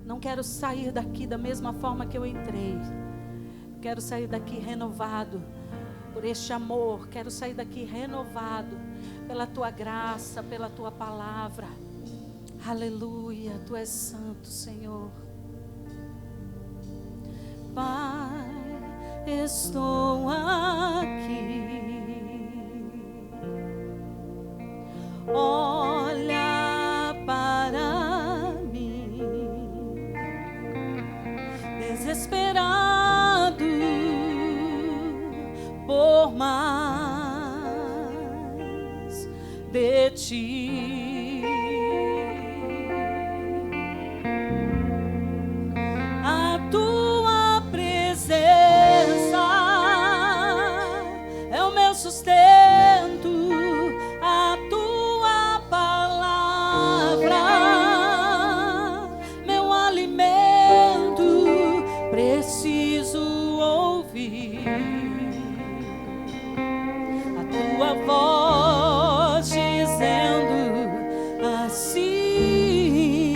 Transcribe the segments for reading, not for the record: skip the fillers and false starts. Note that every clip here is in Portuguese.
Não quero sair daqui da mesma forma que eu entrei. Quero sair daqui renovado por este amor. Quero sair daqui renovado pela tua graça, pela tua palavra. Aleluia, tu és santo, Senhor. Pai, estou aqui. Olha para mim, desesperado por mais de ti. A tua presença é o meu sustento. A tua palavra, meu alimento, preciso ouvir a tua voz dizendo assim: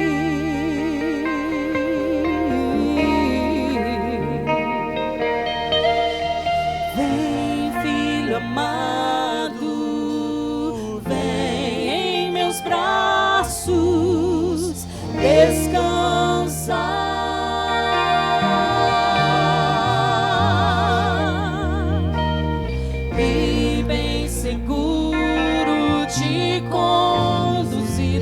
vem, filho amado, vem em meus braços descansar. E bem seguro te conduzirei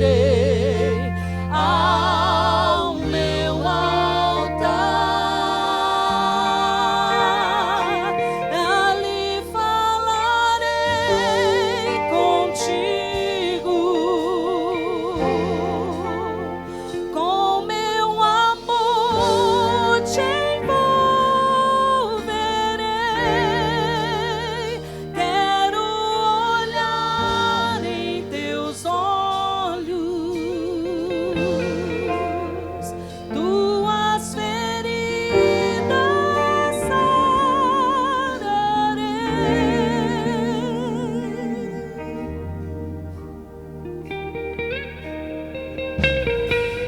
ao meu altar. Ali falarei contigo, com meu amor te envolverei. Quero olhar em teus olhos, tuas feridas sararei.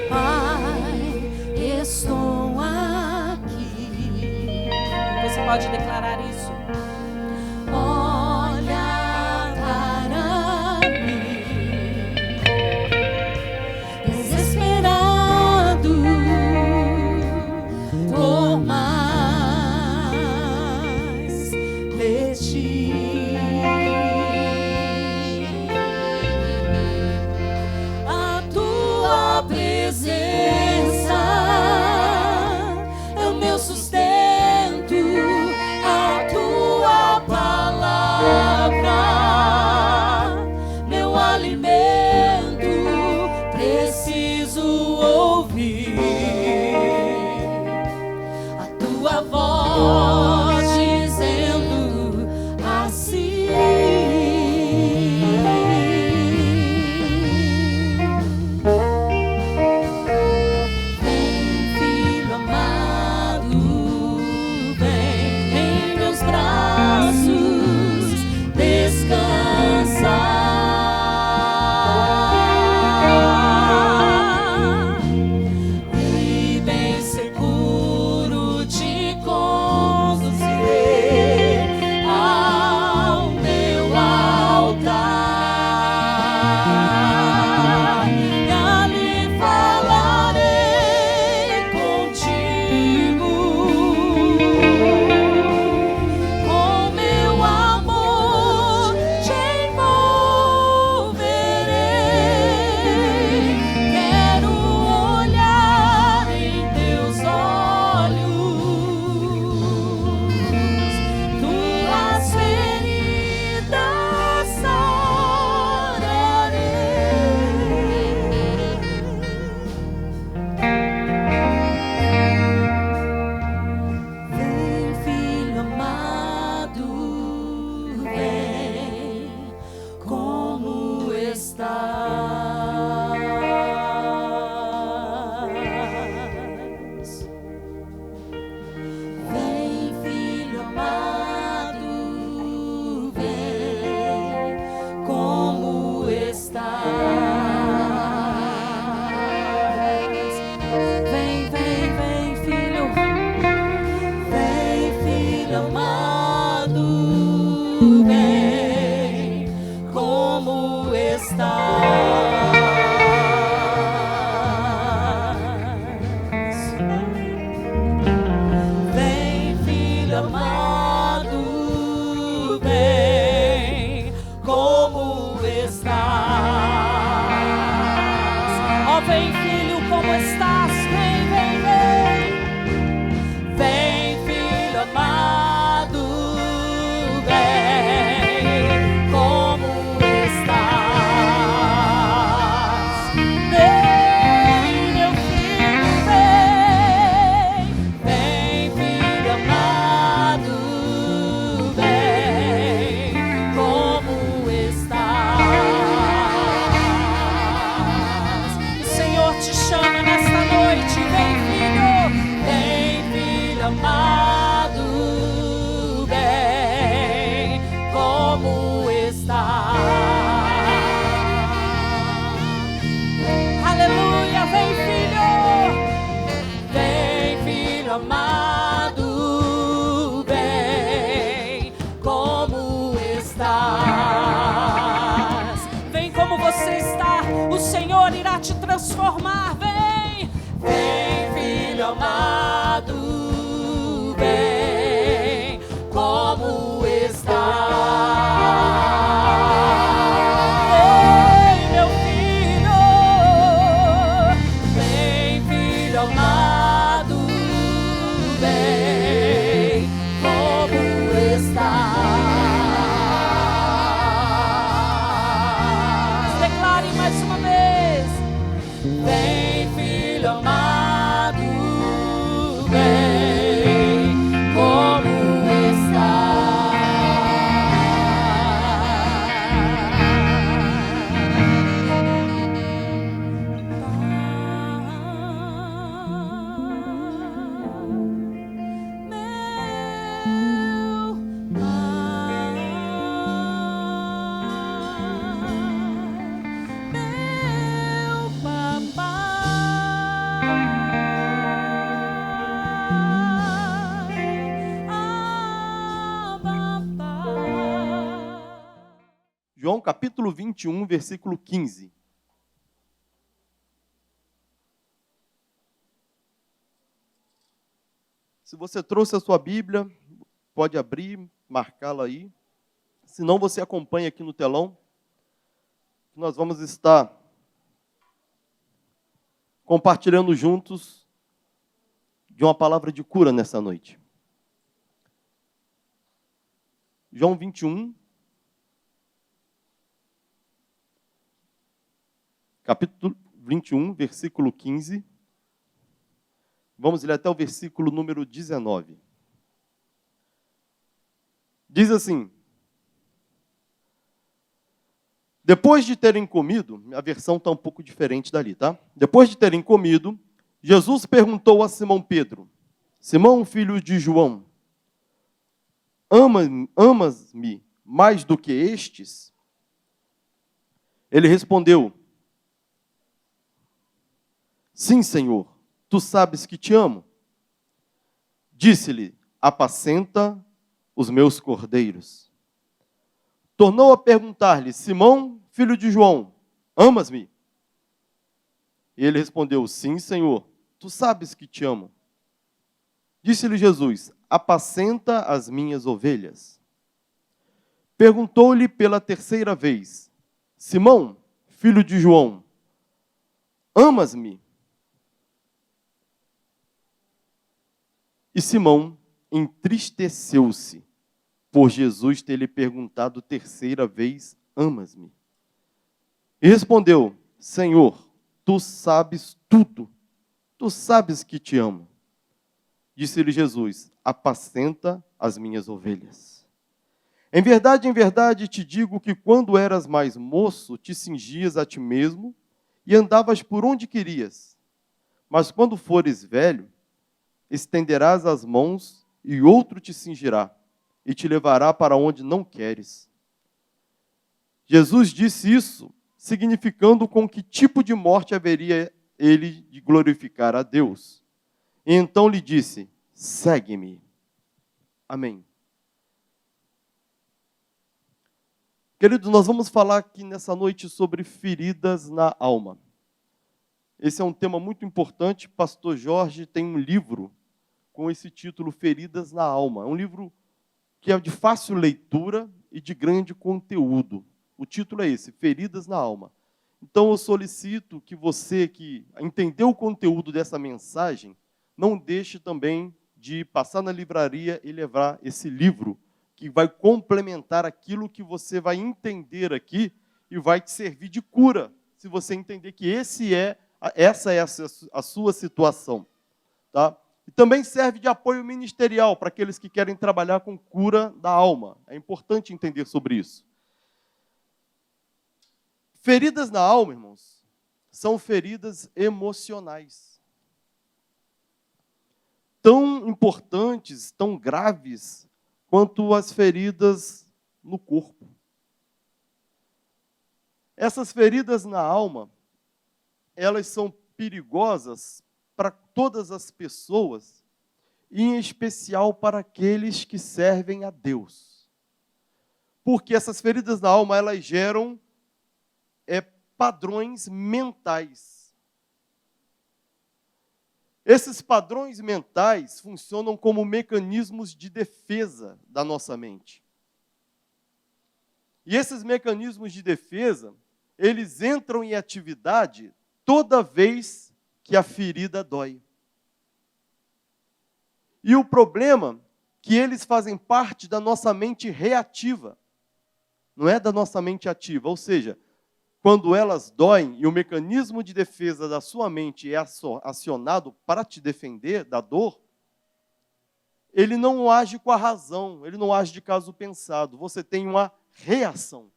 Pai, estou aqui. Você pode declarar isso. Olha para mim, desesperado por mais de ti. A tua presença é o meu sustento. A tua palavra, meu alimento, preciso ouvir a tua voz dizendo assim: vem, filho amado, vem em meus braços descansar. transformar. Vem, vem, filho amado, vem, como está. Vem, meu filho, vem, filho amado, vem, como está. Declarem mais uma vez. Vem, filho amado, vem, como está. João capítulo 21, versículo 15. Se você trouxe a sua Bíblia, pode abrir, marcá-la aí. Se não, você acompanha aqui no telão. Nós vamos estar compartilhando juntos de uma palavra de cura nessa noite. João 21, capítulo 21, versículo 15. Vamos ler até o versículo número 19. Diz assim: depois de terem comido, a versão está um pouco diferente dali, tá? Depois de terem comido, Jesus perguntou a Simão Pedro: Simão, filho de João, amas-me mais do que estes? Ele respondeu: sim, Senhor, tu sabes que te amo. Disse-lhe: apacenta os meus cordeiros. Tornou a perguntar-lhe: Simão, filho de João, amas-me? E ele respondeu: sim, Senhor, tu sabes que te amo. Disse-lhe Jesus: apacenta as minhas ovelhas. Perguntou-lhe pela terceira vez: Simão, filho de João, amas-me? E Simão entristeceu-se por Jesus ter lhe perguntado terceira vez: amas-me? E respondeu: Senhor, tu sabes tudo, tu sabes que te amo. Disse-lhe Jesus: apacenta as minhas ovelhas. Em verdade te digo que quando eras mais moço, te cingias a ti mesmo e andavas por onde querias. Mas quando fores velho, estenderás as mãos e outro te cingirá e te levará para onde não queres. Jesus disse isso, significando com que tipo de morte haveria ele de glorificar a Deus. E então lhe disse: segue-me. Amém. Queridos, nós vamos falar aqui nessa noite sobre feridas na alma. Esse é um tema muito importante. Pastor Jorge tem um livro com esse título, Feridas na Alma. É um livro que é de fácil leitura e de grande conteúdo. O título é esse, Feridas na Alma. Então eu solicito que você que entendeu o conteúdo dessa mensagem, não deixe também de passar na livraria e levar esse livro, que vai complementar aquilo que você vai entender aqui e vai te servir de cura, se você entender que essa é a sua situação. Tá? E também serve de apoio ministerial para aqueles que querem trabalhar com cura da alma. É importante entender sobre isso. Feridas na alma, irmãos, são feridas emocionais. Tão importantes, tão graves, quanto as feridas no corpo. Essas feridas na alma, elas são perigosas para todas as pessoas, e em especial para aqueles que servem a Deus. Porque essas feridas na alma, elas geram padrões mentais. Esses padrões mentais funcionam como mecanismos de defesa da nossa mente. E esses mecanismos de defesa, eles entram em atividade toda vez que a ferida dói. E o problema é que eles fazem parte da nossa mente reativa, não é da nossa mente ativa. Ou seja, quando elas doem e o mecanismo de defesa da sua mente é acionado para te defender da dor, ele não age com a razão, ele não age de caso pensado. Você tem uma reação.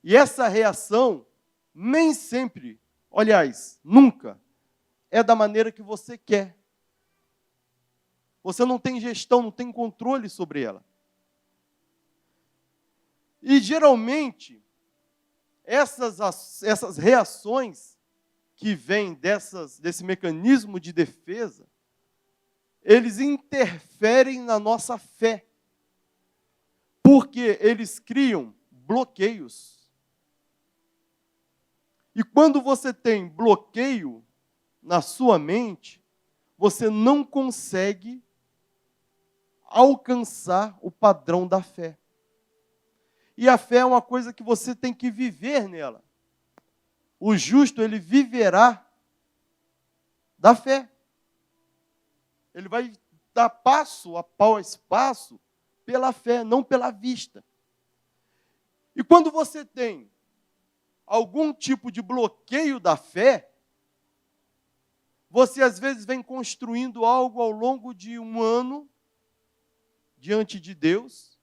E essa reação nem sempre, aliás, nunca, é da maneira que você quer. Você não tem gestão, não tem controle sobre ela. E geralmente, essas reações que vêm desse mecanismo de defesa, eles interferem na nossa fé. Porque eles criam bloqueios. E quando você tem bloqueio na sua mente, você não consegue alcançar o padrão da fé. E a fé é uma coisa que você tem que viver nela. O justo, ele viverá da fé. Ele vai dar passo após passo pela fé, não pela vista. E quando você tem algum tipo de bloqueio da fé, você às vezes vem construindo algo ao longo de um ano, diante de Deus.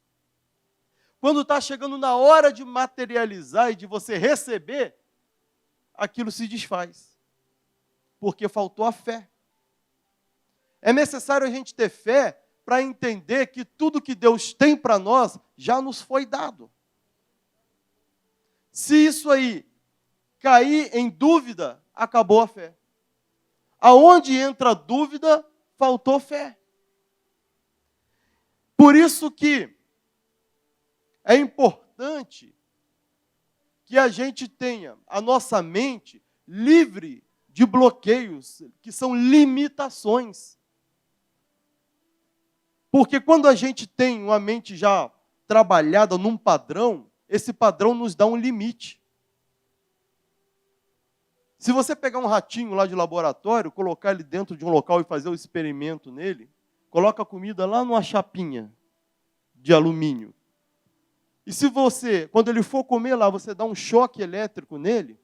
Quando está chegando na hora de materializar e de você receber, aquilo se desfaz. Porque faltou a fé. É necessário a gente ter fé para entender que tudo que Deus tem para nós já nos foi dado. Se isso aí cair em dúvida, acabou a fé. Aonde entra a dúvida, faltou fé. Por isso que é importante que a gente tenha a nossa mente livre de bloqueios, que são limitações. Porque quando a gente tem uma mente já trabalhada num padrão, esse padrão nos dá um limite. Se você pegar um ratinho lá de laboratório, colocar ele dentro de um local e fazer o experimento nele, coloca a comida lá numa chapinha de alumínio. E se você, quando ele for comer lá, você dá um choque elétrico nele,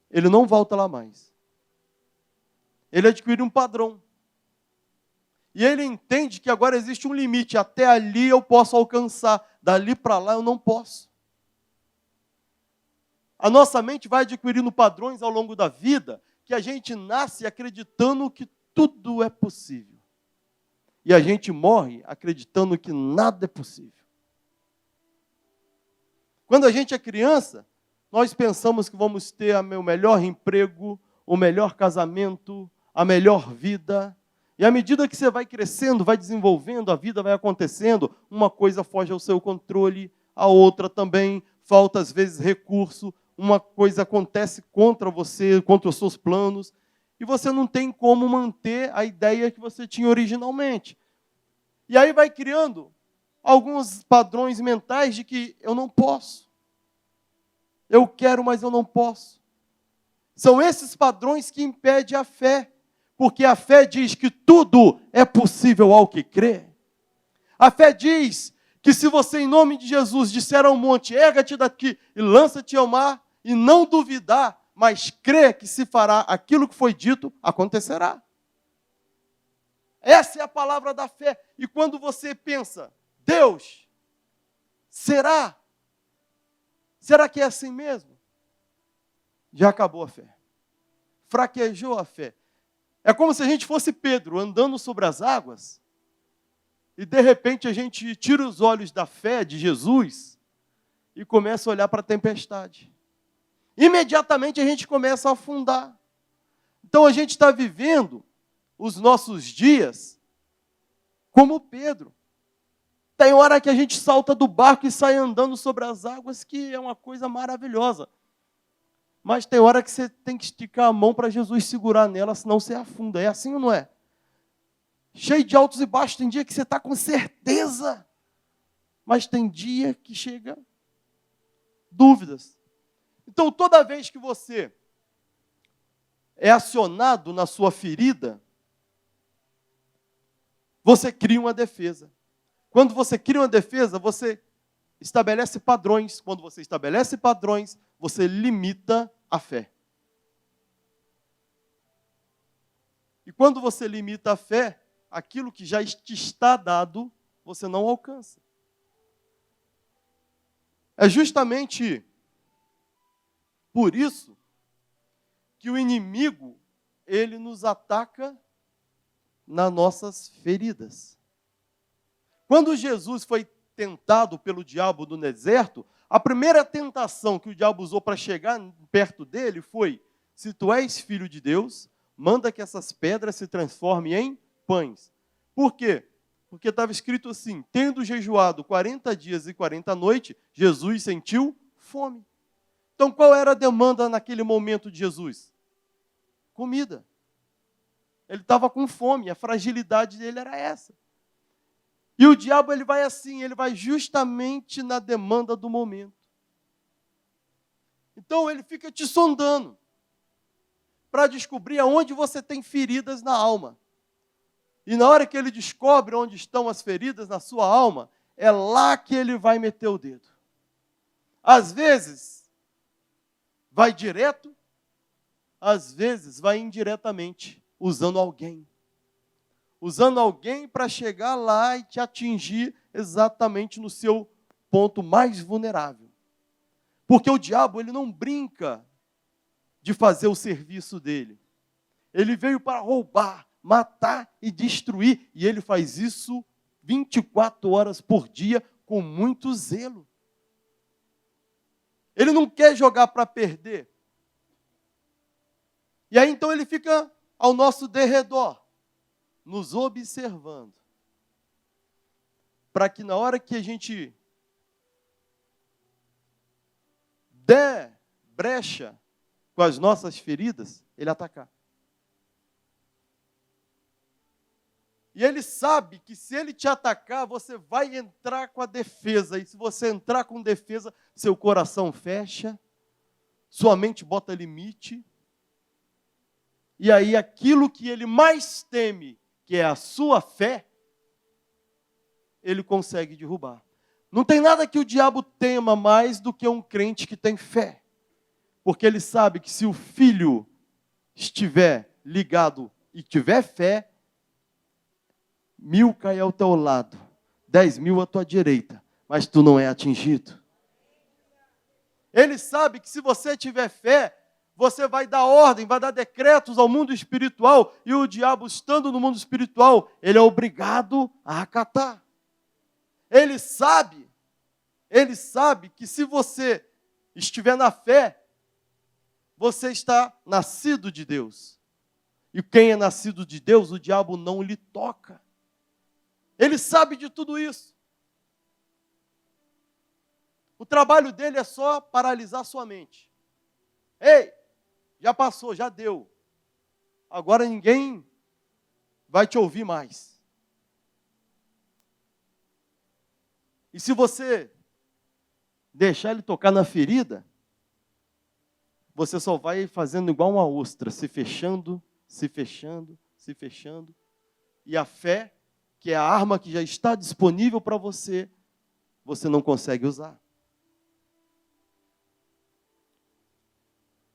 ele não volta lá mais. Ele adquire um padrão. E ele entende que agora existe um limite. Até ali eu posso alcançar. Dali para lá eu não posso. A nossa mente vai adquirindo padrões ao longo da vida que a gente nasce acreditando que tudo é possível. E a gente morre acreditando que nada é possível. Quando a gente é criança, nós pensamos que vamos ter o melhor emprego, o melhor casamento, a melhor vida. E à medida que você vai crescendo, vai desenvolvendo, a vida vai acontecendo, uma coisa foge ao seu controle, a outra também, falta às vezes recurso, uma coisa acontece contra você, contra os seus planos, e você não tem como manter a ideia que você tinha originalmente. E aí vai criando alguns padrões mentais de que eu não posso. Eu quero, mas eu não posso. São esses padrões que impedem a fé. Porque a fé diz que tudo é possível ao que crê. A fé diz que se você, em nome de Jesus, disser ao monte, erga-te daqui e lança-te ao mar, e não duvidar, mas crer que se fará aquilo que foi dito, acontecerá. Essa é a palavra da fé. E quando você pensa, Deus, será? Será que é assim mesmo? Já acabou a fé. Fraquejou a fé. É como se a gente fosse Pedro, andando sobre as águas, e de repente a gente tira os olhos da fé de Jesus e começa a olhar para a tempestade. Imediatamente a gente começa a afundar. Então a gente está vivendo os nossos dias como Pedro. Tem hora que a gente salta do barco e sai andando sobre as águas, que é uma coisa maravilhosa. Mas tem hora que você tem que esticar a mão para Jesus segurar nela, senão você afunda. É assim ou não é? Cheio de altos e baixos, tem dia que você está com certeza, mas tem dia que chega dúvidas. Então, toda vez que você é acionado na sua ferida, você cria uma defesa. Quando você cria uma defesa, você estabelece padrões. Quando você estabelece padrões, você limita a fé. E quando você limita a fé, aquilo que já te está dado, você não alcança. É justamente por isso que o inimigo, ele nos ataca nas nossas feridas. Quando Jesus foi tentado pelo diabo no deserto, a primeira tentação que o diabo usou para chegar perto dele foi: se tu és filho de Deus, manda que essas pedras se transformem em pães. Por quê? Porque estava escrito assim: tendo jejuado 40 dias e 40 noites, Jesus sentiu fome. Então, qual era a demanda naquele momento de Jesus? Comida. Ele estava com fome, a fragilidade dele era essa. E o diabo, ele vai assim, ele vai justamente na demanda do momento. Então, ele fica te sondando para descobrir aonde você tem feridas na alma. E na hora que ele descobre onde estão as feridas na sua alma, é lá que ele vai meter o dedo. Às vezes, vai direto, às vezes vai indiretamente, usando alguém. Usando alguém para chegar lá e te atingir exatamente no seu ponto mais vulnerável. Porque o diabo, ele não brinca de fazer o serviço dele. Ele veio para roubar, matar e destruir. E ele faz isso 24 horas por dia com muito zelo. Ele não quer jogar para perder. E aí então ele fica ao nosso derredor, nos observando. Para que na hora que a gente der brecha com as nossas feridas, ele atacar. E ele sabe que se ele te atacar, você vai entrar com a defesa. E se você entrar com defesa, seu coração fecha, sua mente bota limite. E aí aquilo que ele mais teme, que é a sua fé, ele consegue derrubar. Não tem nada que o diabo tema mais do que um crente que tem fé. Porque ele sabe que se o filho estiver ligado e tiver fé, 1000 cai ao teu lado, 10.000 à tua direita, mas tu não é atingido. Ele sabe que se você tiver fé, você vai dar ordem, vai dar decretos ao mundo espiritual, e o diabo, estando no mundo espiritual, ele é obrigado a acatar. Ele sabe que se você estiver na fé, você está nascido de Deus. E quem é nascido de Deus, o diabo não lhe toca. Ele sabe de tudo isso. O trabalho dele é só paralisar sua mente. Ei, já passou, já deu. Agora ninguém vai te ouvir mais. E se você deixar ele tocar na ferida, você só vai fazendo igual uma ostra, se fechando, se fechando, se fechando. E a fé, que é a arma que já está disponível para você, você não consegue usar.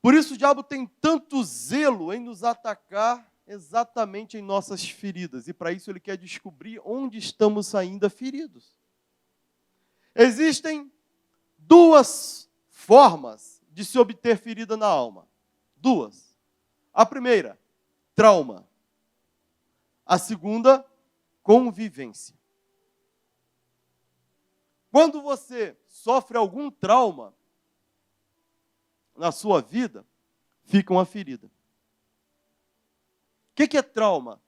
Por isso o diabo tem tanto zelo em nos atacar exatamente em nossas feridas. E para isso ele quer descobrir onde estamos ainda feridos. Existem duas formas de se obter ferida na alma. Duas. A primeira, trauma. A segunda, convivência. Quando você sofre algum trauma na sua vida, fica uma ferida. O que é trauma?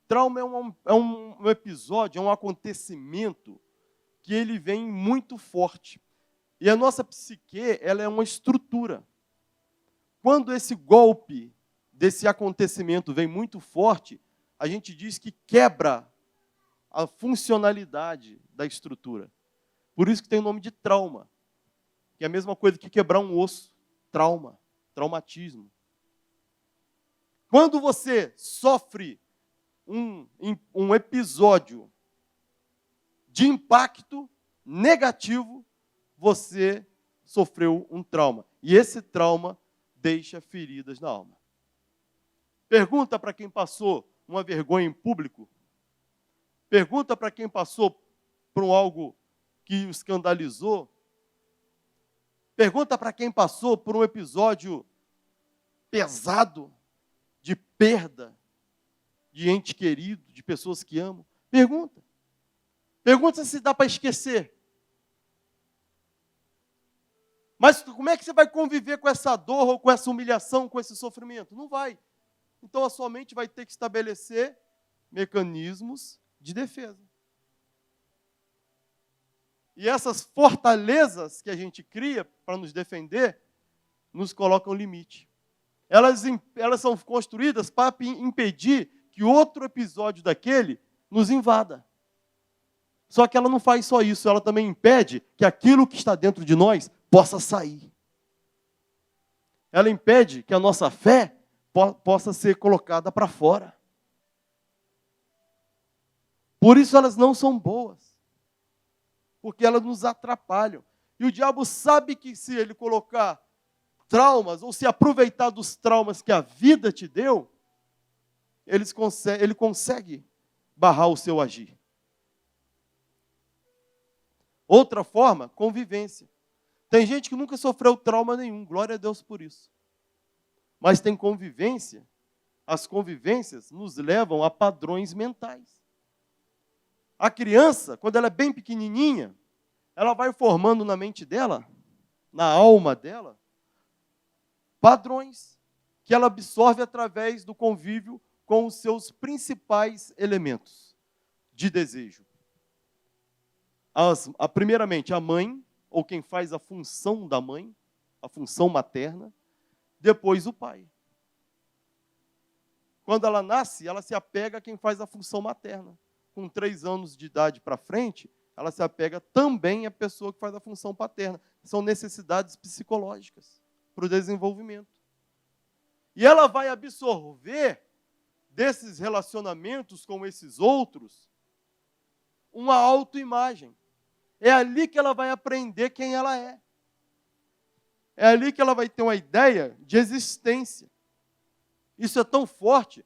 Trauma é um episódio, é um acontecimento que ele vem muito forte. E a nossa psique, ela é uma estrutura. quando esse golpe desse acontecimento vem muito forte, a gente diz que quebra a funcionalidade da estrutura. Por isso que tem o nome de trauma, que é a mesma coisa que quebrar um osso. Trauma, traumatismo. Quando você sofre um episódio de impacto negativo, você sofreu um trauma. E esse trauma deixa feridas na alma. Pergunta para quem passou uma vergonha em público. Pergunta para quem passou por algo que o escandalizou. Pergunta para quem passou por um episódio pesado de perda de ente querido, de pessoas que amam. Pergunta. Pergunta se dá para esquecer. Mas como é que você vai conviver com essa dor, ou com essa humilhação, com esse sofrimento? Não vai. Então a sua mente vai ter que estabelecer mecanismos de defesa. E essas fortalezas que a gente cria para nos defender, nos colocam limite. Elas são construídas para impedir que outro episódio daquele nos invada. Só que ela não faz só isso, ela também impede que aquilo que está dentro de nós possa sair. Ela impede que a nossa fé possa ser colocada para fora. Por isso elas não são boas. Porque elas nos atrapalham. E o diabo sabe que se ele colocar traumas, ou se aproveitar dos traumas que a vida te deu, ele consegue barrar o seu agir. Outra forma, convivência. Tem gente que nunca sofreu trauma nenhum, glória a Deus por isso. Mas tem convivência, as convivências nos levam a padrões mentais. A criança, quando ela é bem pequenininha, ela vai formando na mente dela, na alma dela, padrões que ela absorve através do convívio com os seus principais elementos de desejo. Primeiramente, a mãe, ou quem faz a função da mãe, a função materna, depois o pai. Quando ela nasce, ela se apega a quem faz a função materna. Com 3 anos de idade para frente, ela se apega também à pessoa que faz a função paterna. São necessidades psicológicas para o desenvolvimento. E ela vai absorver desses relacionamentos com esses outros uma autoimagem. É ali que ela vai aprender quem ela é. É ali que ela vai ter uma ideia de existência. Isso é tão forte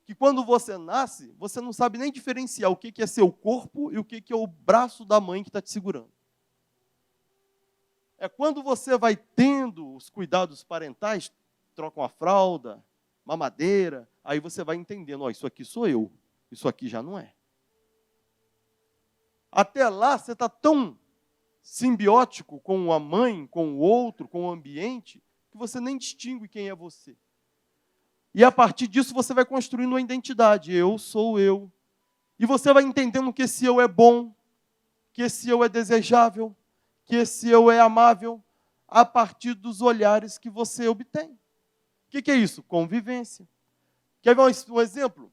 que quando você nasce, você não sabe nem diferenciar o que é seu corpo e o que é o braço da mãe que está te segurando. É quando você vai tendo os cuidados parentais, troca uma fralda, mamadeira, aí você vai entendendo, isso aqui sou eu, isso aqui já não é. Até lá, você está tão simbiótico com a mãe, com o outro, com o ambiente, que você nem distingue quem é você. E a partir disso, você vai construindo uma identidade. Eu sou eu. E você vai entendendo que esse eu é bom, que esse eu é desejável, que esse eu é amável, a partir dos olhares que você obtém. O que é isso? Convivência. Quer ver um exemplo?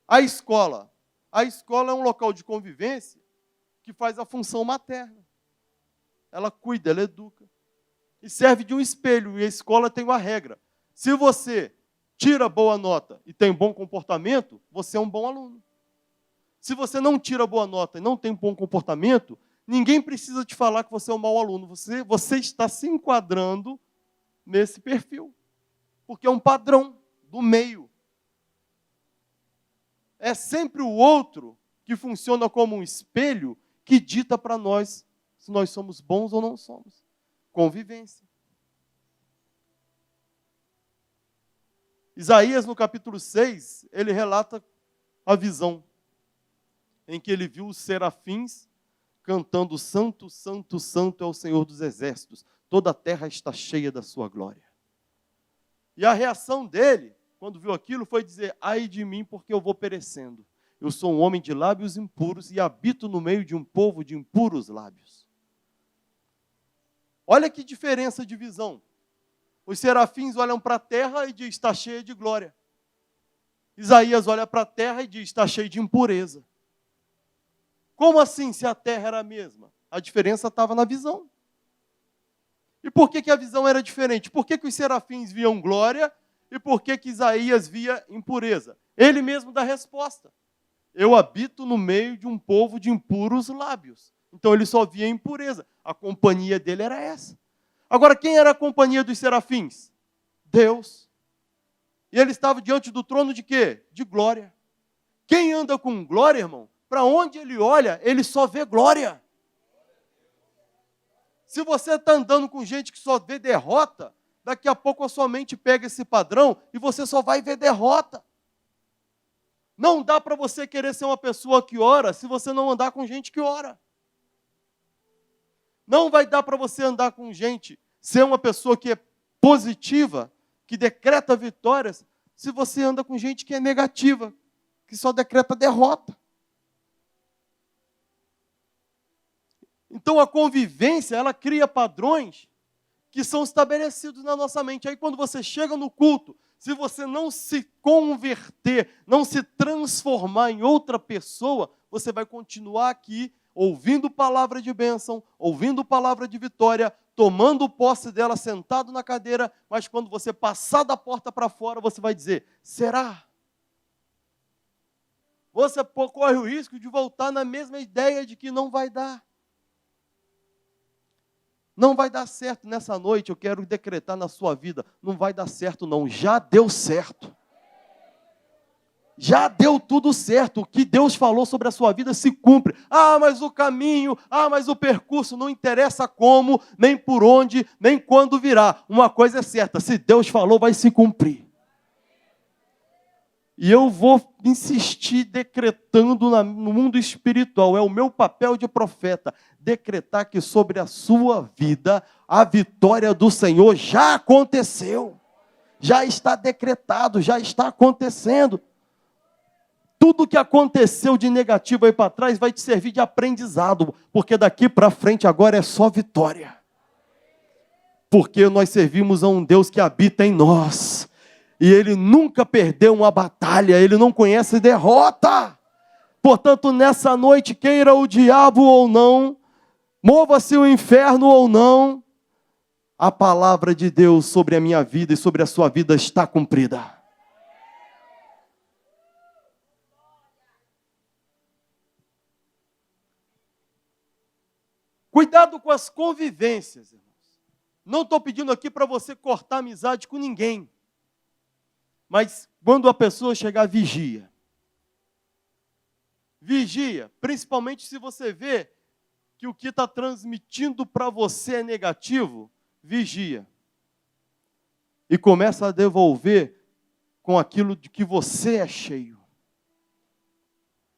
A escola. A escola é um local de convivência que faz a função materna. Ela cuida, ela educa. E serve de um espelho. E a escola tem uma regra. Se você tira boa nota e tem bom comportamento, você é um bom aluno. Se você não tira boa nota e não tem bom comportamento, ninguém precisa te falar que você é um mau aluno. Você está se enquadrando nesse perfil. Porque é um padrão do meio. É sempre o outro que funciona como um espelho que dita para nós se nós somos bons ou não somos. Convivência. Isaías, no capítulo 6, ele relata a visão em que ele viu os serafins cantando Santo, Santo, Santo é o Senhor dos Exércitos. Toda a terra está cheia da sua glória. E a reação dele, quando viu aquilo, foi dizer, ai de mim, porque eu vou perecendo. Eu sou um homem de lábios impuros e habito no meio de um povo de impuros lábios. Olha que diferença de visão. Os serafins olham para a terra e diz, está cheia de glória. Isaías olha para a terra e diz, está cheio de impureza. Como assim, se a terra era a mesma? A diferença estava na visão. E por que a visão era diferente? Por que os serafins viam glória e por que Isaías via impureza? Ele mesmo dá a resposta. Eu habito no meio de um povo de impuros lábios. Então ele só via impureza. A companhia dele era essa. Agora, quem era a companhia dos serafins? Deus. E ele estava diante do trono de quê? De glória. Quem anda com glória, irmão, para onde ele olha, ele só vê glória. Se você está andando com gente que só vê derrota, daqui a pouco a sua mente pega esse padrão e você só vai ver derrota. Não dá para você querer ser uma pessoa que ora se você não andar com gente que ora. Não vai dar para você andar com gente, ser uma pessoa que é positiva, que decreta vitórias, se você anda com gente que é negativa, que só decreta derrota. Então a convivência, ela cria padrões que são estabelecidos na nossa mente. Aí quando você chega no culto, se você não se converter, não se transformar em outra pessoa, você vai continuar aqui ouvindo palavra de bênção, ouvindo palavra de vitória, tomando posse dela, sentado na cadeira, mas quando você passar da porta para fora, você vai dizer, será? Você corre o risco de voltar na mesma ideia de que não vai dar. Não vai dar certo nessa noite, eu quero decretar na sua vida, não vai dar certo não, já deu certo. Já deu tudo certo, o que Deus falou sobre a sua vida se cumpre. Ah, mas o caminho, mas o percurso, não interessa como, nem por onde, nem quando virá. Uma coisa é certa, se Deus falou, vai se cumprir. E eu vou insistir decretando no mundo espiritual, é o meu papel de profeta, decretar que sobre a sua vida, a vitória do Senhor já aconteceu. Já está decretado, já está acontecendo. Tudo que aconteceu de negativo aí para trás vai te servir de aprendizado, porque daqui para frente agora é só vitória. Porque nós servimos a um Deus que habita em nós. E Ele nunca perdeu uma batalha, Ele não conhece derrota. Portanto, nessa noite, queira o diabo ou não, mova-se o inferno ou não, a palavra de Deus sobre a minha vida e sobre a sua vida está cumprida. Cuidado com as convivências, irmãos. Não estou pedindo aqui para você cortar amizade com ninguém. Mas quando a pessoa chegar, vigia. Vigia, principalmente se você vê que o que está transmitindo para você é negativo, vigia. E começa a devolver com aquilo de que você é cheio.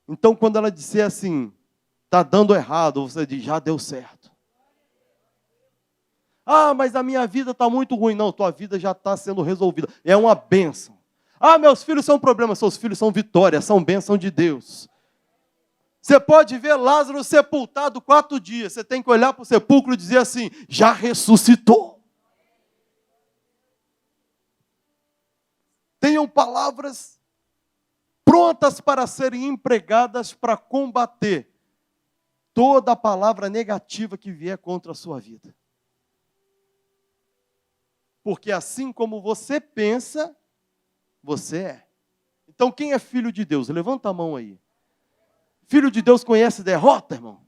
Então, quando ela disser assim, está dando errado, você diz, já deu certo. Ah, mas a minha vida está muito ruim. Não, tua vida já está sendo resolvida. É uma bênção. Ah, meus filhos são um problema. Seus filhos são vitória, são bênção de Deus. Você pode ver Lázaro sepultado 4 dias. Você tem que olhar para o sepulcro e dizer assim, já ressuscitou. Tenham palavras prontas para serem empregadas para combater toda a palavra negativa que vier contra a sua vida. Porque assim como você pensa, você é. Então quem é filho de Deus? Levanta a mão aí. Filho de Deus conhece derrota, irmão?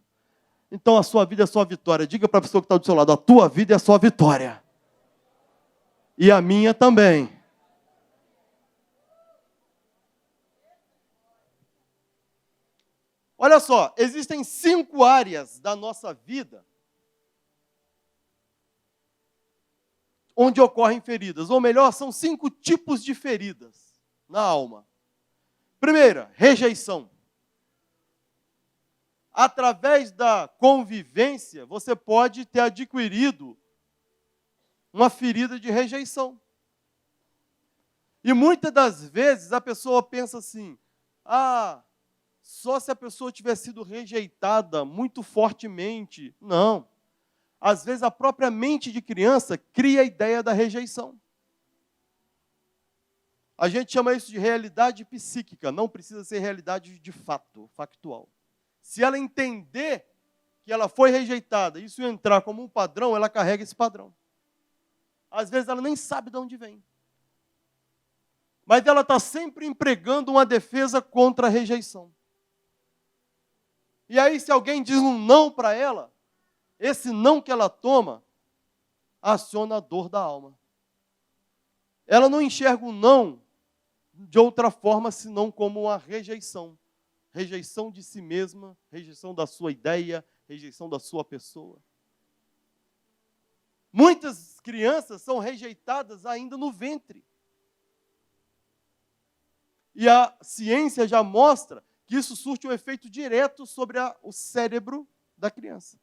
Então a sua vida é a sua vitória. Diga para a pessoa que está do seu lado, a tua vida é a sua vitória. E a minha também. Olha só, existem 5 áreas da nossa vida onde ocorrem feridas. Ou melhor, são 5 tipos de feridas na alma. Primeira, rejeição. Através da convivência, você pode ter adquirido uma ferida de rejeição. E muitas das vezes a pessoa pensa assim, só se a pessoa tiver sido rejeitada muito fortemente. Não. às vezes a própria mente de criança cria a ideia da rejeição. A gente chama isso de realidade psíquica, não precisa ser realidade de fato, factual. Se ela entender que ela foi rejeitada, isso entrar como um padrão, ela carrega esse padrão. Às vezes ela nem sabe de onde vem. Mas ela está sempre empregando uma defesa contra a rejeição. E aí, se alguém diz um não para ela, esse não que ela toma, aciona a dor da alma. Ela não enxerga o não de outra forma, senão como uma rejeição. Rejeição de si mesma, rejeição da sua ideia, rejeição da sua pessoa. Muitas crianças são rejeitadas ainda no ventre. E a ciência já mostra que isso surte um efeito direto sobre o cérebro da criança.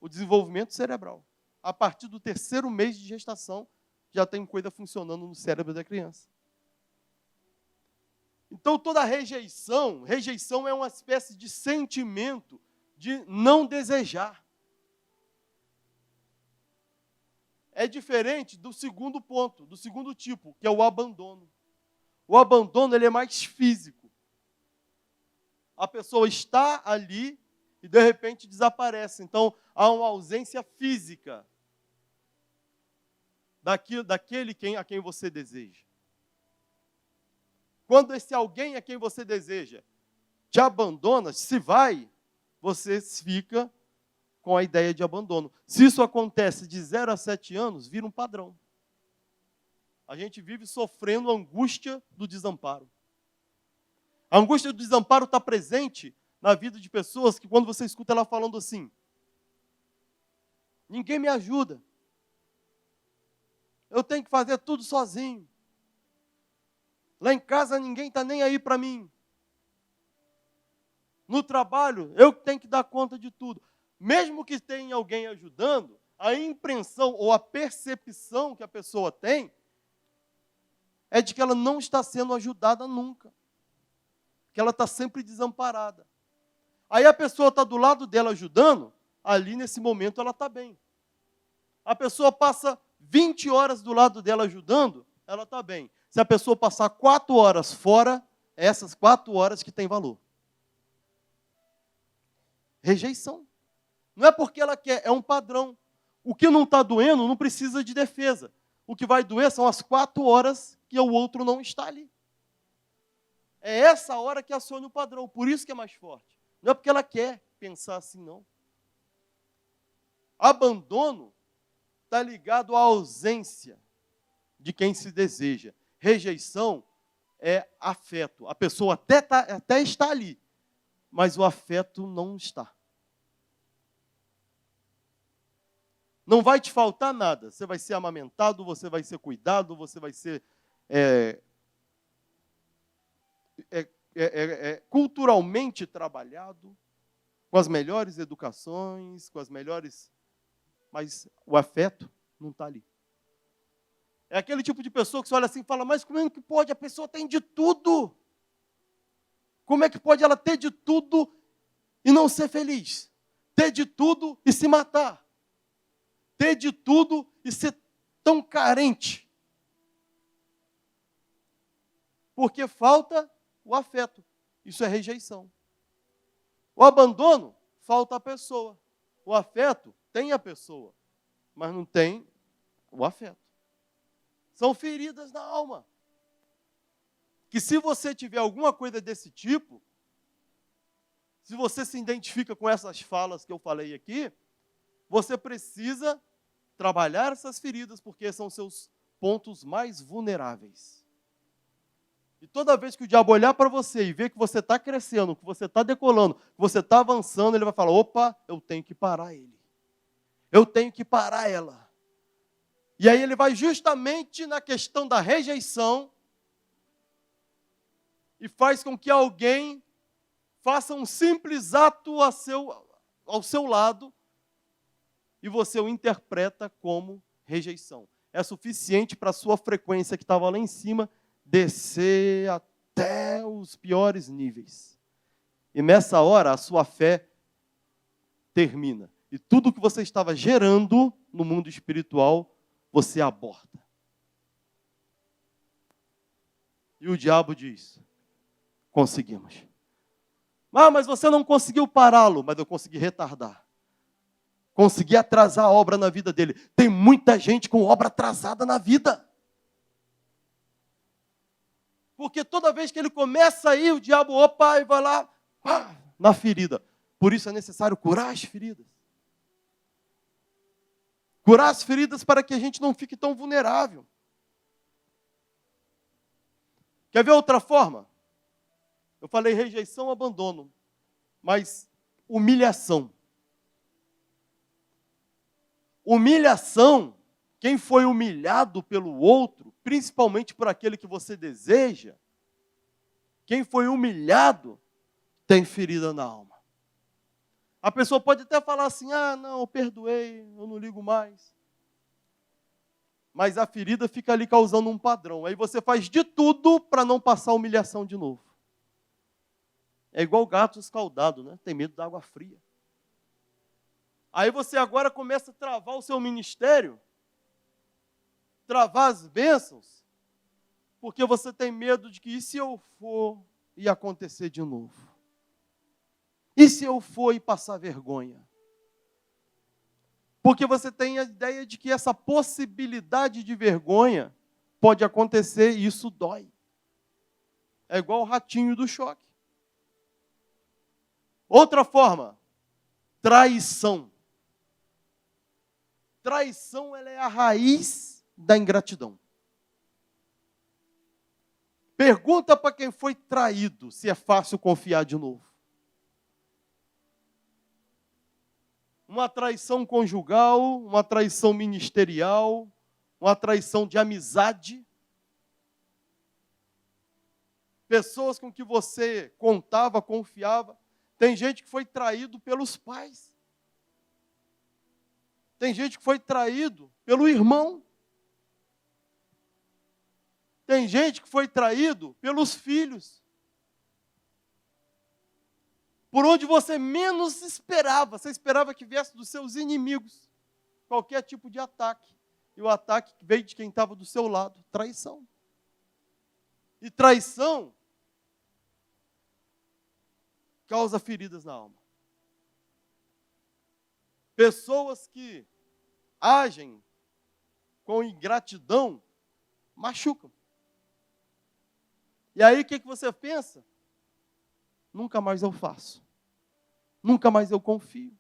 O desenvolvimento cerebral. A partir do 3º mês de gestação, já tem coisa funcionando no cérebro da criança. Então, toda rejeição é uma espécie de sentimento de não desejar. É diferente do segundo ponto, do segundo tipo, que é o abandono. O abandono ele é mais físico. A pessoa está ali e, de repente, desaparece. Então, há uma ausência física daquele a quem você deseja. Quando esse alguém a quem você deseja te abandona, se vai, você fica com a ideia de abandono. Se isso acontece de 0 a 7 anos, vira um padrão. A gente vive sofrendo a angústia do desamparo. A angústia do desamparo está presente na vida de pessoas que, quando você escuta ela falando assim, ninguém me ajuda. Eu tenho que fazer tudo sozinho. Lá em casa ninguém está nem aí para mim. No trabalho, eu tenho que dar conta de tudo. Mesmo que tenha alguém ajudando, a impressão ou a percepção que a pessoa tem é de que ela não está sendo ajudada nunca. Que ela está sempre desamparada. Aí a pessoa está do lado dela ajudando, ali nesse momento ela está bem. A pessoa passa 20 horas do lado dela ajudando, ela está bem. Se a pessoa passar 4 horas fora, é essas 4 horas que tem valor. Rejeição. Não é porque ela quer, é um padrão. O que não está doendo não precisa de defesa. O que vai doer são as 4 horas que o outro não está ali. É essa hora que aciona o padrão, por isso que é mais forte. Não é porque ela quer pensar assim, não. Abandono está ligado à ausência de quem se deseja. Rejeição é afeto. A pessoa até está ali, mas o afeto não está. Não vai te faltar nada. Você vai ser amamentado, você vai ser cuidado, você vai ser culturalmente trabalhado, com as melhores educações, com as melhores... Mas o afeto não está ali. É aquele tipo de pessoa que você olha assim e fala, mas como é que pode? A pessoa tem de tudo. Como é que pode ela ter de tudo e não ser feliz? Ter de tudo e se matar? Ter de tudo e ser tão carente? Porque falta o afeto. Isso é rejeição. O abandono, falta a pessoa. O afeto, tem a pessoa, mas não tem o afeto. São feridas na alma. Que se você tiver alguma coisa desse tipo, se você se identifica com essas falas que eu falei aqui, você precisa trabalhar essas feridas, porque são seus pontos mais vulneráveis. E toda vez que o diabo olhar para você e ver que você está crescendo, que você está decolando, que você está avançando, ele vai falar, opa, eu tenho que parar ele. Eu tenho que parar ela. E aí ele vai justamente na questão da rejeição e faz com que alguém faça um simples ato ao seu lado e você o interpreta como rejeição. É suficiente para a sua frequência que estava lá em cima descer até os piores níveis. E nessa hora a sua fé termina. E tudo que você estava gerando no mundo espiritual, você aborta. E o diabo diz: conseguimos. Mas você não conseguiu pará-lo, mas eu consegui retardar. Consegui atrasar a obra na vida dele. Tem muita gente com obra atrasada na vida. Porque toda vez que ele começa a ir, o diabo, e vai lá, na ferida. Por isso é necessário curar as feridas. Curar as feridas para que a gente não fique tão vulnerável. Quer ver outra forma? Eu falei rejeição, abandono. Mas humilhação. Humilhação, quem foi humilhado pelo outro, principalmente por aquele que você deseja, quem foi humilhado tem ferida na alma. A pessoa pode até falar assim: não, eu perdoei, eu não ligo mais. Mas a ferida fica ali causando um padrão. Aí você faz de tudo para não passar a humilhação de novo. É igual gato escaldado, né? Tem medo da água fria. Aí você agora começa a travar o seu ministério, travar as bênçãos, porque você tem medo de que, e se eu for e acontecer de novo? E se eu for e passar vergonha? Porque você tem a ideia de que essa possibilidade de vergonha pode acontecer e isso dói. É igual o ratinho do choque. Outra forma, traição. Traição, ela é a raiz da ingratidão. Pergunta para quem foi traído se é fácil confiar de novo. Uma traição conjugal, uma traição ministerial, uma traição de amizade. Pessoas com que você contava, confiava. Tem gente que foi traído pelos pais. Tem gente que foi traído pelo irmão. Tem gente que foi traído pelos filhos. Por onde você menos esperava. Você esperava que viesse dos seus inimigos. Qualquer tipo de ataque. E o ataque veio de quem estava do seu lado. Traição. E traição causa feridas na alma. Pessoas que agem com ingratidão machucam. E aí o que você pensa? Nunca mais eu faço. Nunca mais eu confio.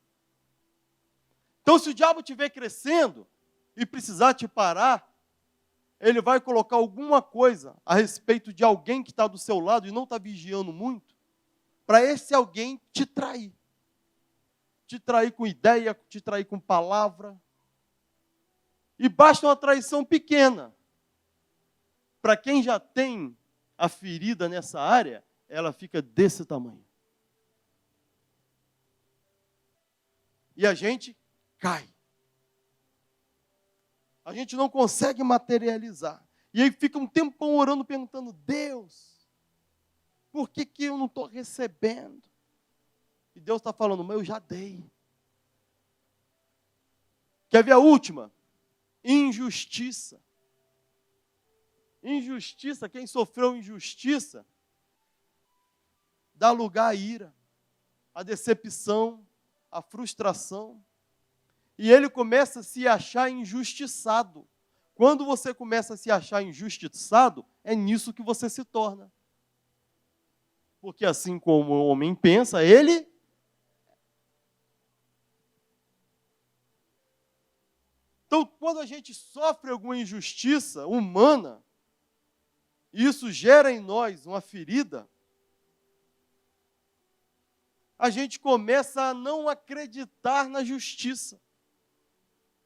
Então, se o diabo estiver crescendo e precisar te parar, ele vai colocar alguma coisa a respeito de alguém que está do seu lado e não está vigiando muito, para esse alguém te trair. Te trair com ideia, te trair com palavra. E basta uma traição pequena. Para quem já tem a ferida nessa área, ela fica desse tamanho. E a gente cai. A gente não consegue materializar. E aí fica um tempão orando, perguntando: Deus, por que eu não estou recebendo? E Deus está falando: mas eu já dei. Quer ver a última? Injustiça. Injustiça, quem sofreu injustiça, dá lugar à ira, à decepção, à frustração. E ele começa a se achar injustiçado. Quando você começa a se achar injustiçado, é nisso que você se torna. Porque assim como o homem pensa, ele... Então, quando a gente sofre alguma injustiça humana, e isso gera em nós uma ferida, a gente começa a não acreditar na justiça,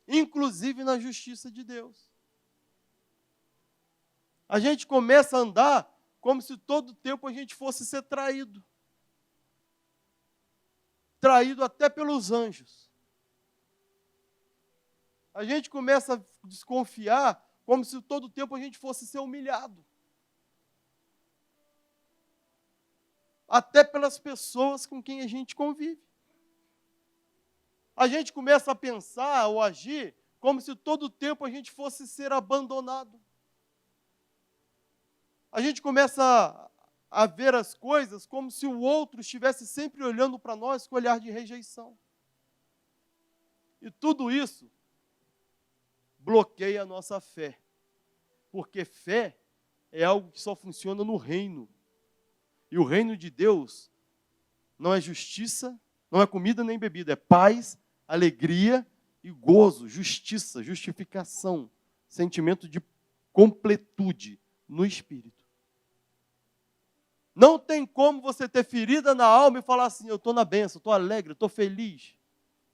inclusive na justiça de Deus. A gente começa a andar como se todo tempo a gente fosse ser traído. Traído até pelos anjos. A gente começa a desconfiar como se todo tempo a gente fosse ser humilhado. Até pelas pessoas com quem a gente convive. a gente começa a pensar ou agir como se todo o tempo a gente fosse ser abandonado. A gente começa a ver as coisas como se o outro estivesse sempre olhando para nós com olhar de rejeição. E tudo isso bloqueia a nossa fé. Porque fé é algo que só funciona no reino. E o reino de Deus não é justiça, não é comida nem bebida, é paz, alegria e gozo, justiça, justificação, sentimento de completude no espírito. Não tem como você ter ferida na alma e falar assim, eu estou na bênção, estou alegre, estou feliz.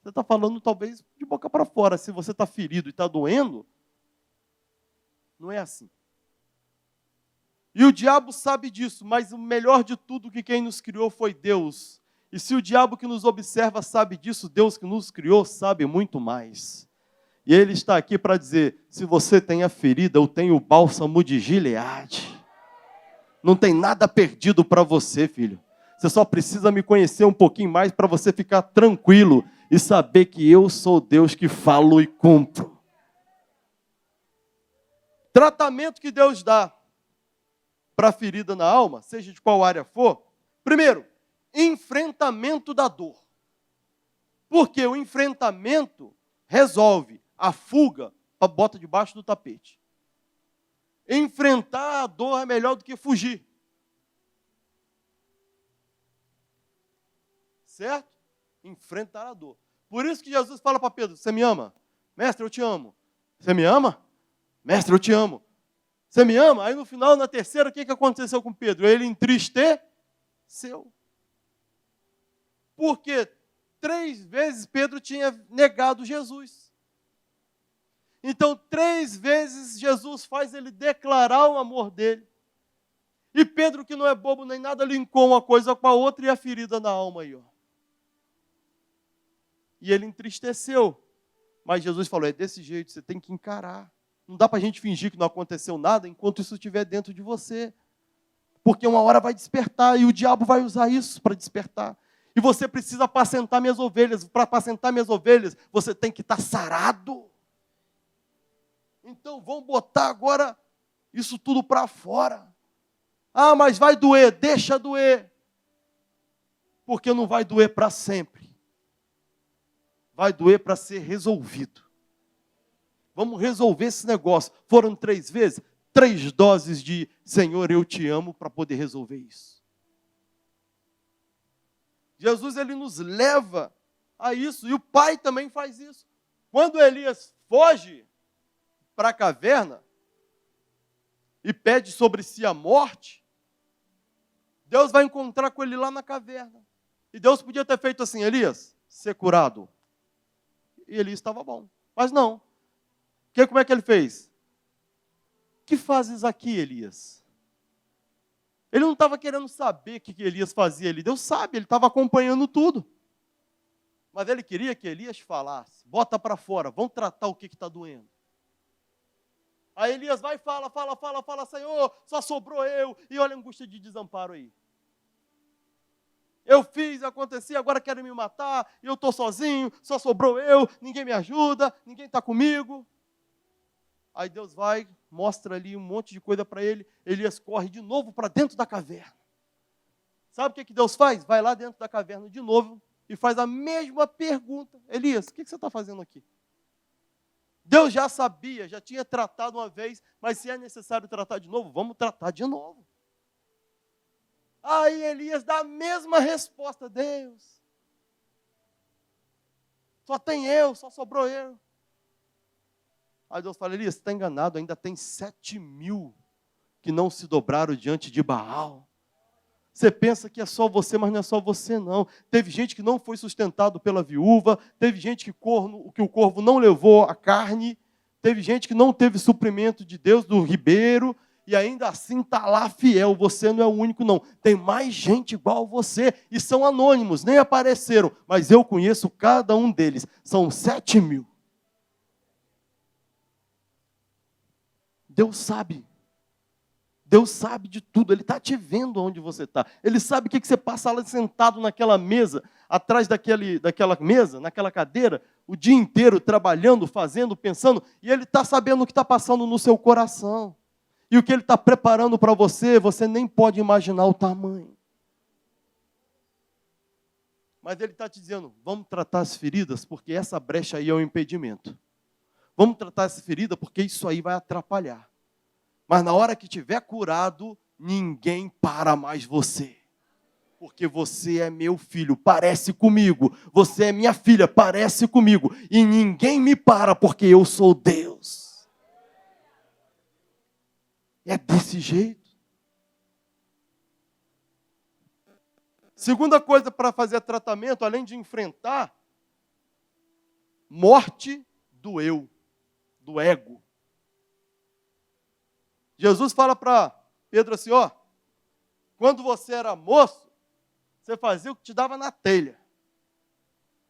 Você está falando talvez de boca para fora. Se você está ferido e está doendo, não é assim. E o diabo sabe disso, mas o melhor de tudo que quem nos criou foi Deus. E se o diabo que nos observa sabe disso, Deus que nos criou sabe muito mais. E ele está aqui para dizer, se você tem a ferida, eu tenho o bálsamo de Gileade. Não tem nada perdido para você, filho. Você só precisa me conhecer um pouquinho mais para você ficar tranquilo e saber que eu sou Deus que falo e cumpro. Tratamento que Deus dá para a ferida na alma, seja de qual área for. Primeiro, enfrentamento da dor. Porque o enfrentamento resolve, a fuga bota debaixo do tapete. Enfrentar a dor é melhor do que fugir. Certo? Enfrentar a dor. Por isso que Jesus fala para Pedro, você me ama? Mestre, eu te amo. Você me ama? Mestre, eu te amo. Você me ama? Aí no final, na terceira, o que aconteceu com Pedro? Ele entristeceu. Porque 3 vezes Pedro tinha negado Jesus. Então, 3 vezes Jesus faz ele declarar o amor dele. E Pedro, que não é bobo nem nada, linkou uma coisa com a outra e a ferida na alma aí, ó. E ele entristeceu. Mas Jesus falou, é desse jeito, você tem que encarar. Não dá para a gente fingir que não aconteceu nada enquanto isso estiver dentro de você. Porque uma hora vai despertar e o diabo vai usar isso para despertar. E você precisa apacentar minhas ovelhas. Para apacentar minhas ovelhas, você tem que estar sarado. Então vamos botar agora isso tudo para fora. Ah, mas vai doer, deixa doer. Porque não vai doer para sempre. Vai doer para ser resolvido. Vamos resolver esse negócio. Foram 3 vezes, 3 doses de Senhor, eu te amo, para poder resolver isso. Jesus, ele nos leva a isso. E o Pai também faz isso. Quando Elias foge para a caverna e pede sobre si a morte, Deus vai encontrar com ele lá na caverna. E Deus podia ter feito assim, Elias, ser curado. E Elias estava bom. Mas não. Como é que ele fez? Que fazes aqui, Elias? Ele não estava querendo saber o que Elias fazia ali. Deus sabe, ele estava acompanhando tudo. Mas ele queria que Elias falasse. Bota para fora, vamos tratar o que está doendo. Aí Elias vai e fala, Senhor, só sobrou eu. E olha a angústia de desamparo aí. Eu fiz, aconteci, agora querem me matar, eu estou sozinho, só sobrou eu, ninguém me ajuda, ninguém está comigo. Aí Deus vai, mostra ali um monte de coisa para ele, Elias corre de novo para dentro da caverna. Sabe o que Deus faz? Vai lá dentro da caverna de novo e faz a mesma pergunta. Elias, o que você está fazendo aqui? Deus já sabia, já tinha tratado uma vez, mas se é necessário tratar de novo, vamos tratar de novo. Aí Elias dá a mesma resposta, Deus. Só tem eu, só sobrou eu. Aí Deus fala, Elias, você está enganado, ainda tem 7.000 que não se dobraram diante de Baal. Você pensa que é só você, mas não é só você não. Teve gente que não foi sustentado pela viúva, teve gente que o corvo não levou a carne, teve gente que não teve suprimento de Deus, do ribeiro, e ainda assim está lá fiel. Você não é o único não. Tem mais gente igual a você, e são anônimos, nem apareceram, mas eu conheço cada um deles. São 7.000. Deus sabe. Deus sabe de tudo, Ele está te vendo onde você está. Ele sabe o que você passa lá sentado naquela mesa, atrás daquela mesa, naquela cadeira, o dia inteiro trabalhando, fazendo, pensando, e Ele está sabendo o que está passando no seu coração. E o que Ele está preparando para você, você nem pode imaginar o tamanho. Mas Ele está te dizendo, vamos tratar as feridas, porque essa brecha aí é um impedimento. Vamos tratar essa ferida, porque isso aí vai atrapalhar. Mas na hora que tiver curado, ninguém para mais você. Porque você é meu filho, parece comigo. Você é minha filha, parece comigo. E ninguém me para, porque eu sou Deus. É desse jeito. Segunda coisa para fazer tratamento, além de enfrentar, morte do eu, do ego. Jesus fala para Pedro assim, ó, quando você era moço, você fazia o que te dava na telha.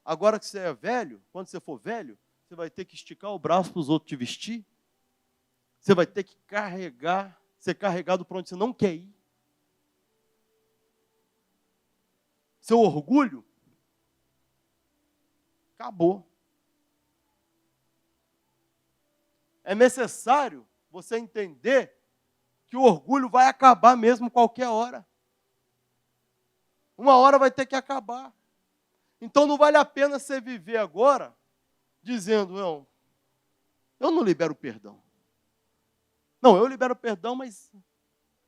Agora que você é velho, quando você for velho, você vai ter que esticar o braço para os outros te vestir. Você vai ter que ser carregado para onde você não quer ir. Seu orgulho acabou. É necessário você entender que o orgulho vai acabar mesmo qualquer hora. Uma hora vai ter que acabar. Então não vale a pena você viver agora dizendo, não, eu não libero perdão. Não, eu libero perdão, mas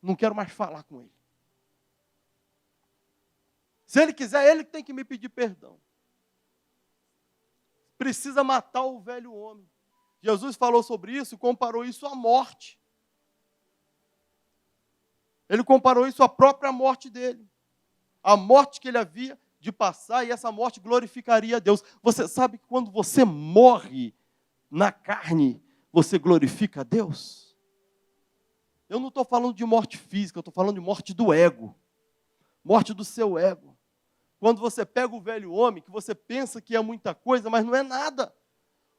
não quero mais falar com ele. Se ele quiser, ele tem que me pedir perdão. Precisa matar o velho homem. Jesus falou sobre isso, comparou isso à morte. Ele comparou isso à própria morte dele. A morte que ele havia de passar, e essa morte glorificaria a Deus. Você sabe que quando você morre na carne, você glorifica a Deus? Eu não estou falando de morte física, eu estou falando de morte do ego. Morte do seu ego. Quando você pega o velho homem, que você pensa que é muita coisa, mas não é nada.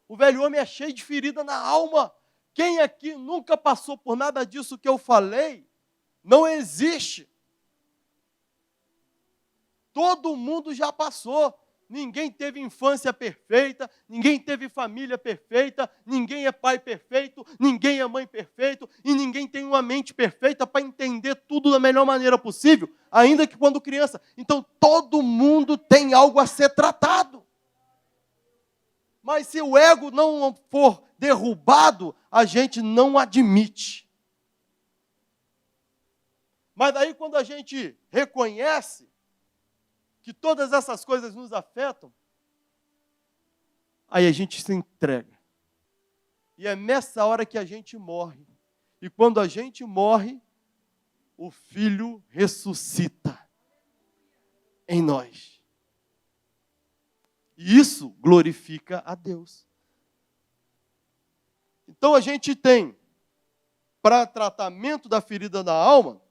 O velho homem é cheio de ferida na alma. Quem aqui nunca passou por nada disso que eu falei, não existe. Todo mundo já passou. Ninguém teve infância perfeita, ninguém teve família perfeita, ninguém é pai perfeito, ninguém é mãe perfeito, e ninguém tem uma mente perfeita para entender tudo da melhor maneira possível, ainda que quando criança. Então, todo mundo tem algo a ser tratado. Mas se o ego não for derrubado, a gente não admite. Mas daí quando a gente reconhece que todas essas coisas nos afetam, aí a gente se entrega. E é nessa hora que a gente morre. E quando a gente morre, o Filho ressuscita em nós. E isso glorifica a Deus. Então a gente tem, para tratamento da ferida da alma,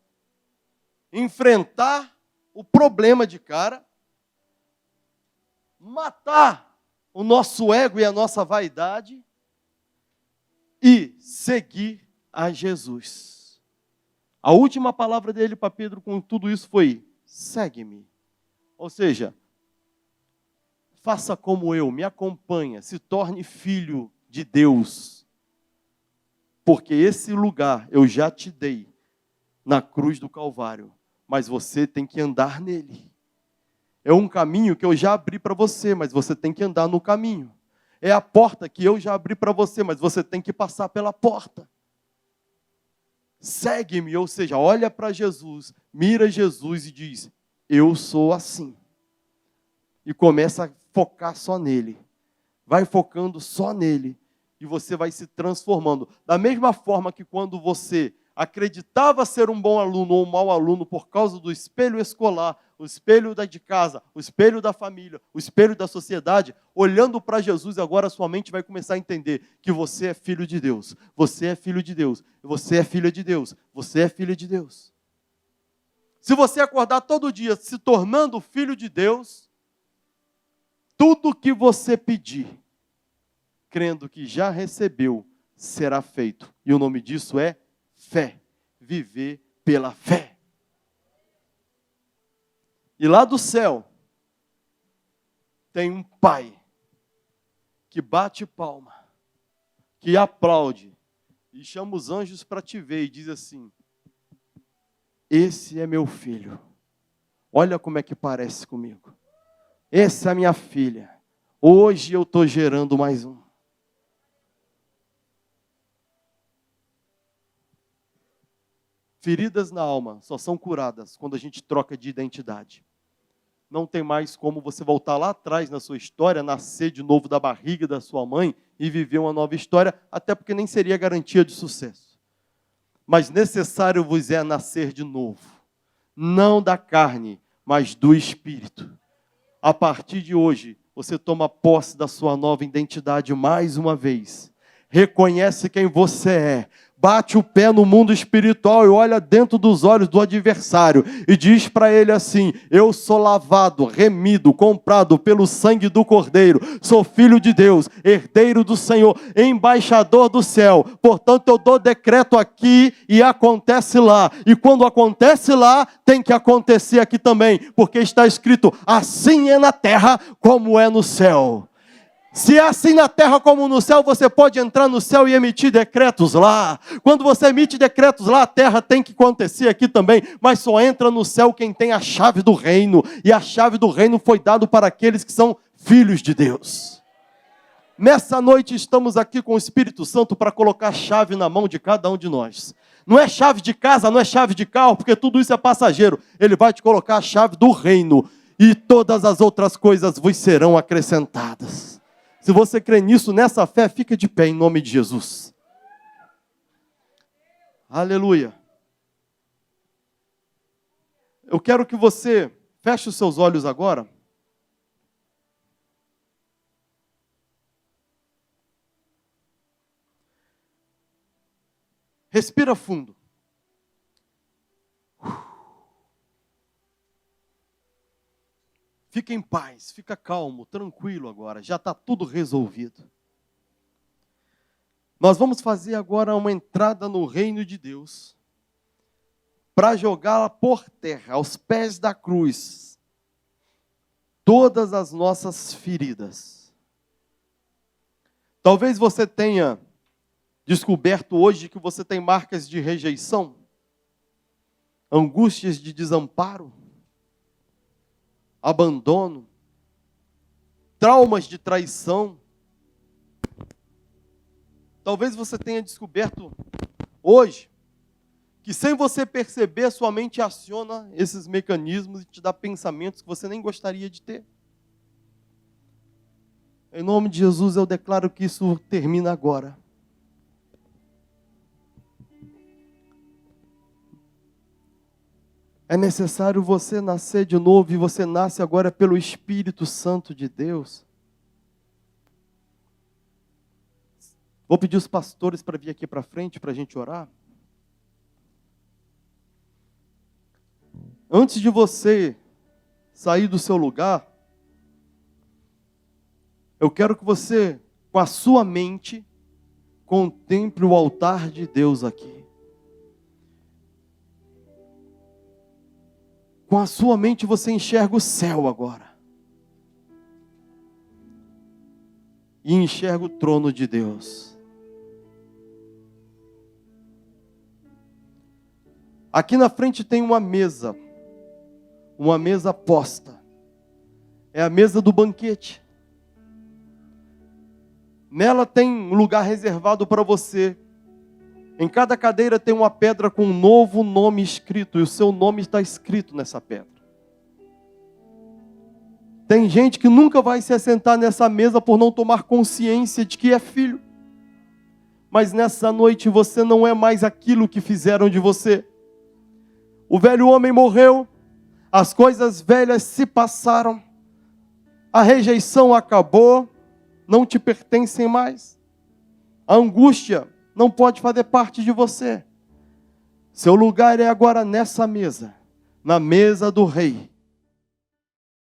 enfrentar o problema de cara, matar o nosso ego e a nossa vaidade e seguir a Jesus. A última palavra dele para Pedro com tudo isso foi, segue-me. Ou seja, faça como eu, me acompanha, se torne filho de Deus. Porque esse lugar eu já te dei na cruz do Calvário, mas você tem que andar nele. É um caminho que eu já abri para você, mas você tem que andar no caminho. É a porta que eu já abri para você, mas você tem que passar pela porta. Segue-me, ou seja, olha para Jesus, mira Jesus e diz, eu sou assim. E começa a focar só nele. Vai focando só nele. E você vai se transformando. Da mesma forma que quando você acreditava ser um bom aluno ou um mau aluno por causa do espelho escolar, o espelho de casa, o espelho da família, o espelho da sociedade, olhando para Jesus, agora sua mente vai começar a entender que você é filho de Deus, você é filho de Deus, você é filha de Deus, você é filha de Deus. Se você acordar todo dia se tornando filho de Deus, tudo que você pedir, crendo que já recebeu, será feito. E o nome disso é fé. viver pela fé. E lá do céu, tem um pai que bate palma, que aplaude, e chama os anjos para te ver e diz assim: esse é meu filho, olha como é que parece comigo. Essa é a minha filha, hoje eu estou gerando mais um. Feridas na alma só são curadas quando a gente troca de identidade. Não tem mais como você voltar lá atrás na sua história, nascer de novo da barriga da sua mãe e viver uma nova história, até porque nem seria garantia de sucesso. Mas necessário vos é nascer de novo, não da carne, mas do Espírito. A partir de hoje, você toma posse da sua nova identidade mais uma vez. Reconhece quem você é. Bate o pé no mundo espiritual e olha dentro dos olhos do adversário e diz para ele assim: eu sou lavado, remido, comprado pelo sangue do Cordeiro, sou filho de Deus, herdeiro do Senhor, embaixador do céu, portanto eu dou decreto aqui e acontece lá, e quando acontece lá, tem que acontecer aqui também, porque está escrito: assim é na terra como é no céu. Se é assim na terra como no céu, você pode entrar no céu e emitir decretos lá. Quando você emite decretos lá, a terra tem que acontecer aqui também. Mas só entra no céu quem tem a chave do reino. E a chave do reino foi dada para aqueles que são filhos de Deus. Nessa noite estamos aqui com o Espírito Santo para colocar a chave na mão de cada um de nós. Não é chave de casa, não é chave de carro, porque tudo isso é passageiro. Ele vai te colocar a chave do reino. E todas as outras coisas vos serão acrescentadas. Se você crê nisso, nessa fé, fica de pé em nome de Jesus. Aleluia. Eu quero que você feche os seus olhos agora. Respira fundo. Fica em paz, fica calmo, tranquilo agora, já está tudo resolvido. Nós vamos fazer agora uma entrada no reino de Deus, para jogá-la por terra, aos pés da cruz, todas as nossas feridas. Talvez você tenha descoberto hoje que você tem marcas de rejeição, angústias de desamparo, abandono, traumas de traição. Talvez você tenha descoberto hoje que, sem você perceber, sua mente aciona esses mecanismos e te dá pensamentos que você nem gostaria de ter. Em nome de Jesus, eu declaro que isso termina agora. É necessário você nascer de novo, e você nasce agora pelo Espírito Santo de Deus. Vou pedir os pastores para vir aqui para frente para a gente orar. Antes de você sair do seu lugar, eu quero que você, com a sua mente, contemple o altar de Deus aqui. Com a sua mente você enxerga o céu agora. E enxerga o trono de Deus. Aqui na frente tem uma mesa posta. É a mesa do banquete. Nela tem um lugar reservado para você. Em cada cadeira tem uma pedra com um novo nome escrito, e o seu nome está escrito nessa pedra. Tem gente que nunca vai se assentar nessa mesa por não tomar consciência de que é filho. Mas nessa noite você não é mais aquilo que fizeram de você. O velho homem morreu, as coisas velhas se passaram, a rejeição acabou, não te pertencem mais. A angústia não pode fazer parte de você. Seu lugar é agora nessa mesa, na mesa do Rei.